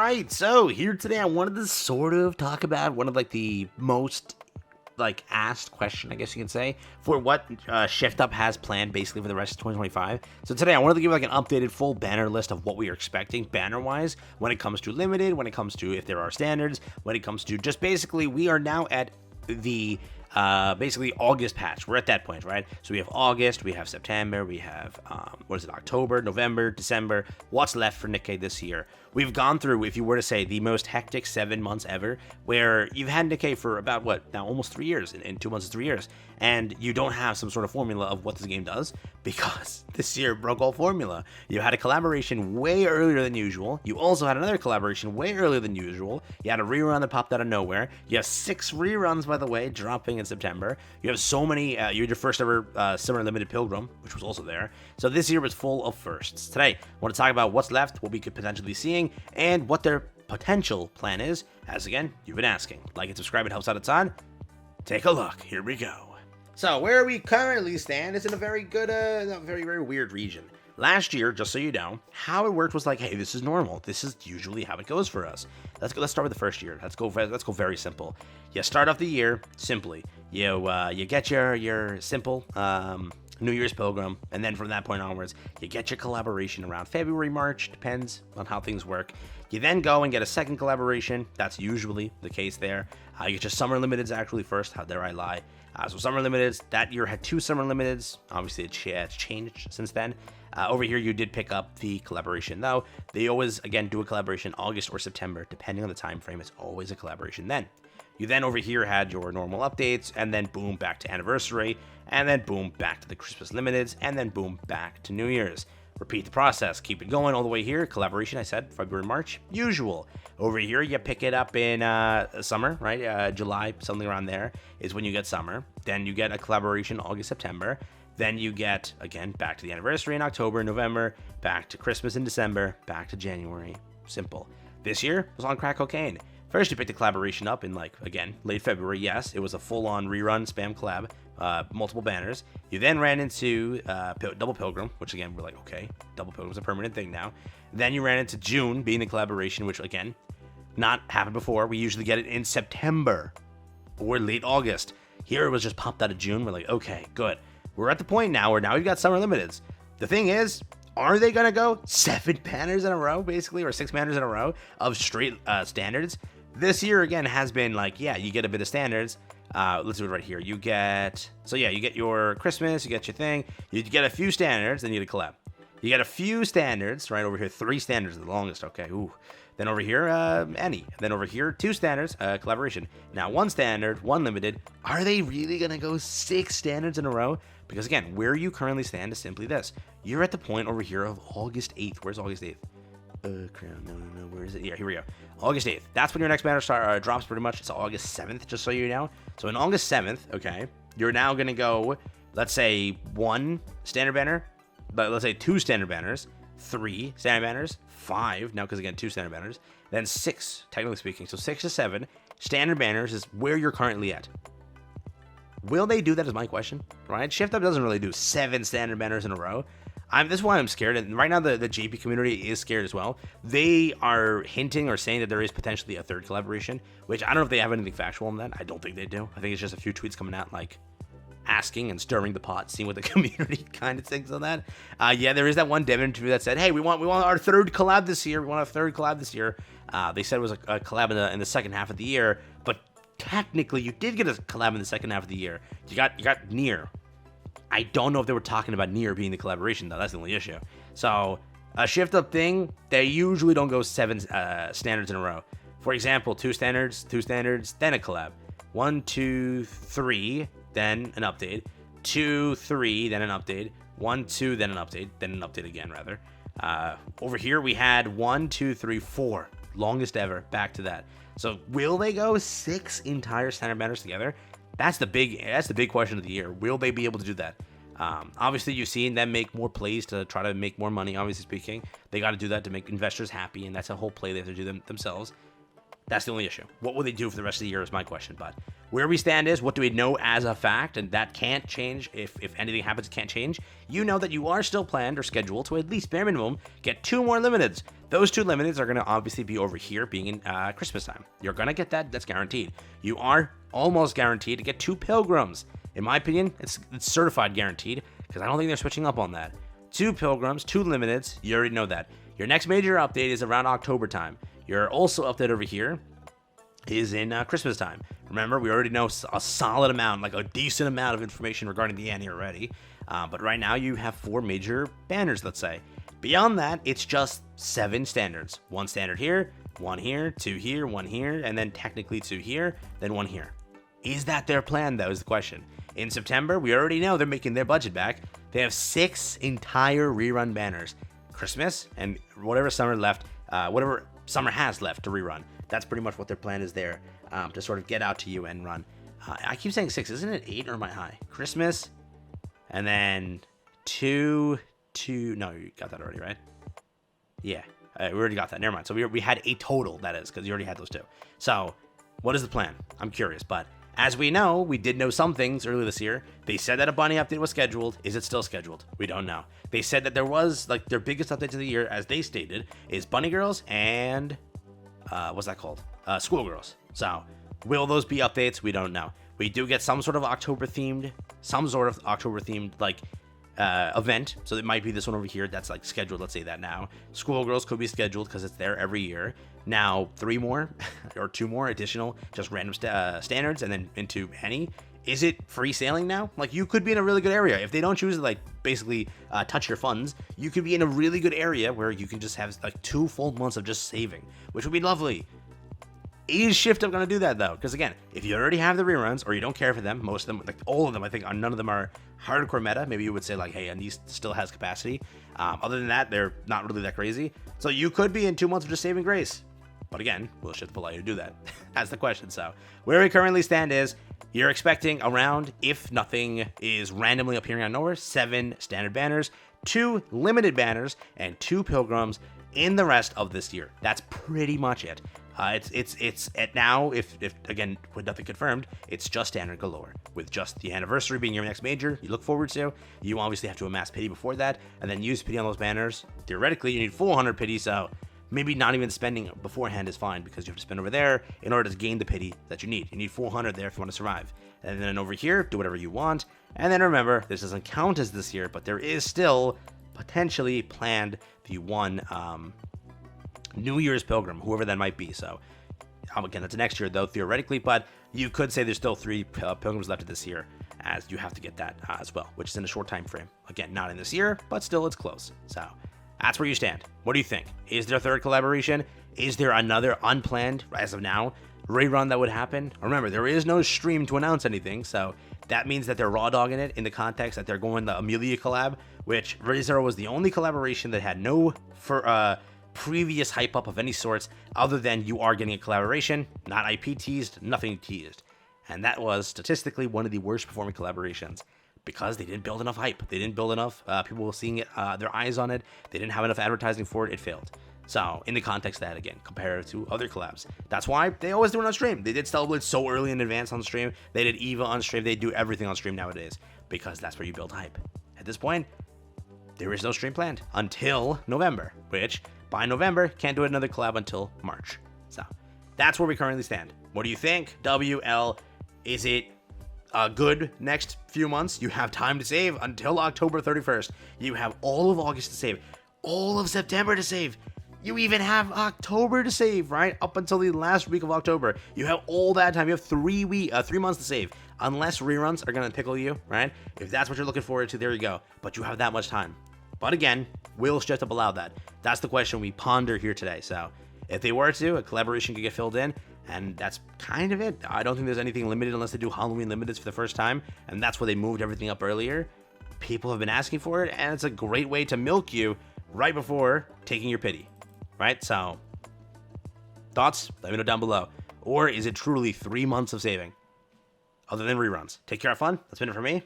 right, so here today I wanted to sort of talk about one of like the most asked question, I guess you can say, for what Shift Up has planned basically for the rest of 2025. So today I wanted to give like an updated full banner list of what we are expecting banner wise when it comes to limited, when it comes to if there are standards, when it comes to just basically we are now at the basically August patch. We're at that point, right? So we have August, we have September, we have October, November, December. What's left for Nikke this year? We've gone through, if you were to say, the most hectic 7 months ever, where you've had Nikke for about what now, almost 3 years. In 2 months, 3 years, and you don't have some sort of formula of what this game does because this year broke all formula. You had a collaboration way earlier than usual. You also had another collaboration way earlier than usual. You had a rerun that popped out of nowhere. You have 6 reruns, by the way, dropping in September. You have so many. You had your first ever Summer Limited Pilgrim, which was also there. So this year was full of firsts. Today, I want to talk about what's left, what we could potentially be seeing, and what their potential plan is. As again, you've been asking. Like and subscribe, it helps out a ton. Take a look. Here we go. So where we currently stand is in a very good, very weird region. Last year, just so you know, how it worked was like, hey, this is normal. This is usually how it goes for us. Let's start with the first year. Let's go very simple. You start off the year simply. You get your simple New Year's Pilgrim, and then from that point onwards, you get your collaboration around February, March, depends on how things work. You then go and get a second collaboration. That's usually the case there. You get your Summer Limiteds actually first. How dare I lie? So Summer Limiteds, that year had 2 Summer Limiteds. Obviously, it's changed since then. Over here, you did pick up the collaboration, though. They always, again, do a collaboration August or September, depending on the time frame. It's always a collaboration then. You then over here had your normal updates, and then boom, back to Anniversary, and then boom, back to the Christmas Limiteds, and then boom, back to New Year's. Repeat the process. Keep it going all the way here. Collaboration, I said, February, March, usual. Over here, you pick it up in summer, right? July, something around there is when you get summer. Then you get a collaboration August, September. Then you get, again, back to the Anniversary in October, November, back to Christmas in December, back to January. Simple. This year was on crack cocaine. First, you picked the collaboration up in, late February. Yes, it was a full-on rerun spam collab, multiple banners. You then ran into Double Pilgrim, which, again, we're like, okay, Double Pilgrim's a permanent thing now. Then you ran into June being the collaboration, which, again, not happened before. We usually get it in September or late August. Here, it was just popped out of June. We're like, okay, good. We're at the point now where now we've got Summer Limiteds. The thing is, are they going to go 7 banners in a row, basically, or 6 banners in a row of straight standards? This year, again, has been like, yeah, you get a bit of standards. Let's do it right here. You get your Christmas, you get your thing. You get a few standards, then you get a collab. You get a few standards, right over here. 3 standards, the longest, okay. Ooh. Then over here, any. Then over here, 2 standards, collaboration. Now, 1 standard, 1 limited. Are they really going to go 6 standards in a row? Because, again, where you currently stand is simply this. You're at the point over here of August 8th. Where's August 8th? Crown, no, where is it? Yeah, here we go. August 8th. That's when your next banner drops pretty much. It's August 7th, just so you know. So in August 7th, okay, you're now going to go, let's say, 1 standard banner, but let's say 2 standard banners, 3 standard banners, 5, now because, again, 2 standard banners, then 6, technically speaking. So 6 to 7 standard banners is where you're currently at. Will they do that is my question, right? Shift Up doesn't really do 7 standard banners in a row. This is why I'm scared, and right now the JP community is scared as well. They are hinting or saying that there is potentially a 3rd collaboration, which I don't know if they have anything factual on that. I don't think they do. I think it's just a few tweets coming out, asking and stirring the pot, seeing what the community kind of thinks on that. Yeah, there is that one dev interview that said, hey, we want our 3rd collab this year. We want a 3rd collab this year. They said it was a collab in the second half of the year, but technically you did get a collab in the second half of the year. You got Nier. I don't know if they were talking about Nier being the collaboration, though. That's the only issue. So, a shift-up thing, they usually don't go 7 standards in a row. For example, 2 standards, then a collab. 1, 2, 3, then an update. 2, 3, then an update. 1, 2, then an update. Then an update again, rather. Over here, we had 1, 2, 3, 4. Longest ever. Back to that. So, will they go 6 entire standard banners together? That's the big question of the year. Will they be able to do that? Obviously, you've seen them make more plays to try to make more money, obviously speaking. They got to do that to make investors happy, and that's a whole play they have to do themselves. That's the only issue. What will they do for the rest of the year is my question. But where we stand is, what do we know as a fact? And that can't change. If anything happens, it can't change. You know that you are still planned or scheduled to at least bare minimum get 2 more limiteds. Those 2 limiteds are going to obviously be over here being in Christmas time. You're going to get that. That's guaranteed. You are almost guaranteed to get 2 Pilgrims. In my opinion, it's certified guaranteed because I don't think they're switching up on that. 2 Pilgrims, 2 limiteds. You already know that. Your next major update is around October time. Your also update over here is in Christmas time. Remember, we already know a solid amount, like a decent amount of information regarding the Annie already. But right now you have 4 major banners, let's say. Beyond that, it's just 7 standards. 1 standard here, 1 here, 2 here, 1 here, and then technically 2 here, then 1 here. Is that their plan, though, is the question. In September, we already know they're making their budget back. They have 6 entire rerun banners. Christmas and whatever summer left, whatever summer has left to rerun. That's pretty much what their plan is there, to sort of get out to you and run. I keep saying 6, isn't it 8 or am I high? Christmas, and then 2, no, you got that already, right? Yeah, we already got that, never mind. So we had a total, that is, because you already had those 2. So, what is the plan? I'm curious, but as we know, we did know some things earlier this year. They said that a bunny update was scheduled. Is it still scheduled? We don't know. They said that there was, like, their biggest updates of the year, as they stated, is Bunny Girls and, what's that called? Schoolgirls. So, will those be updates? We don't know. We do get some sort of October-themed, like, event. So it might be this one over here that's, like, scheduled. Let's say that now. Schoolgirls could be scheduled because it's there every year. Now, 3 more or 2 more additional, just random standards, and then into Henny. Is it free sailing now? Like, you could be in a really good area. If they don't choose to, like, basically touch your funds, you could be in a really good area where you can just have, like, 2 full months of just saving, which would be lovely. Is Shift Up going to do that, though? Because, again, if you already have the reruns, or you don't care for them, most of them, like, all of them, I think, none of them are hardcore meta. Maybe you would say, like, hey, Anise still has capacity. Other than that, they're not really that crazy. So you could be in 2 months of just saving grace. But again, will Shift Up allow you to do that? That's the question. So where we currently stand is, you're expecting around, if nothing is randomly appearing out of nowhere, 7 standard banners, 2 limited banners, and 2 Pilgrims in the rest of this year. That's pretty much it. It's at now, if again, with nothing confirmed, it's just standard galore. With just the anniversary being your next major, you look forward to. You obviously have to amass pity before that, and then use pity on those banners. Theoretically, you need 400 pity, so maybe not even spending beforehand is fine, because you have to spend over there in order to gain the pity that you need. You need 400 there if you want to survive. And then over here, do whatever you want. And then remember, this doesn't count as this year, but there is still potentially planned the one New Year's Pilgrim, whoever that might be. So again, that's next year though, theoretically, but you could say there's still 3 Pilgrims left this year, as you have to get that as well, which is in a short time frame. Again, not in this year, but still it's close. So that's where you stand. What do you think? Is there a 3rd collaboration? Is there another unplanned, as of now, rerun that would happen? Remember, there is no stream to announce anything, so that means that they're raw dogging it in the context that they're going the Amelia collab, which ReZero was the only collaboration that had no previous hype up of any sorts, other than you are getting a collaboration, not IP teased, nothing teased. And that was statistically one of the worst performing collaborations, because they didn't build enough hype. They didn't build enough people seeing it, their eyes on it. They didn't have enough advertising for it. It failed. So in the context of that, again, compared to other collabs, that's why they always do it on stream. They did Stellar Blitz so early in advance on stream. They did Eva on stream. They do everything on stream nowadays, because that's where you build hype. At this point, there is no stream planned until November, which by November, can't do another collab until March. So that's where we currently stand. What do you think? WL, is it a good next few months? You have time to save until October 31st. You have all of August to save, all of September to save. You even have October to save, right? Up until the last week of October. You have all that time. You have 3 months to save. Unless reruns are going to pickle you, right? If that's what you're looking forward to, there you go. But you have that much time. But again, will Shift Up allow that? That's the question we ponder here today. So if they were to, a collaboration could get filled in, and that's kind of it. I don't think there's anything limited unless they do Halloween limiteds for the first time, and that's where they moved everything up earlier. People have been asking for it, and it's a great way to milk you right before taking your pity, right? So thoughts? Let me know down below. Or is it truly 3 months of saving? Other than reruns. Take care, have fun. That's been it for me.